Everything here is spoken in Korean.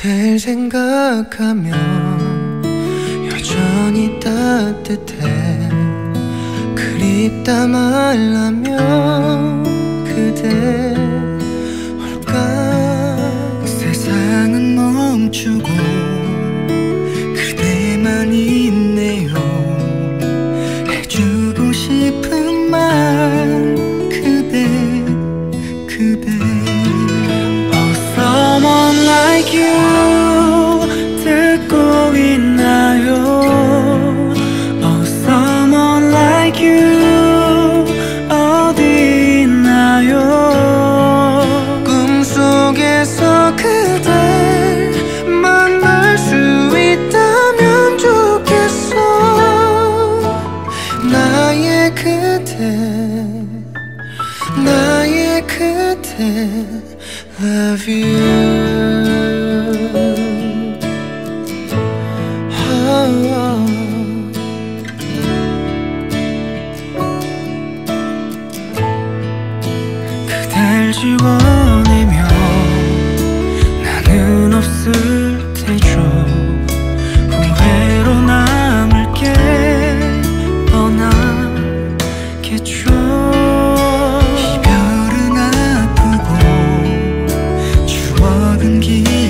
그댈 생각하면 여전히 따뜻해. 그립다 말라면 그대 올까. 세상은 멈추고 그대만 있네요. 해주고 싶은 말 그대 Oh someone like you 듣고 있나요? Oh someone like you 어디 있나요? 꿈속에서 그댈 만날 수 있다면 좋겠어. 나의 그대 Love you. 그댈 지워내면 나는 없을 테죠. 후회로 남을 게 뻔하겠죠. 이별은 아프고 추억은 길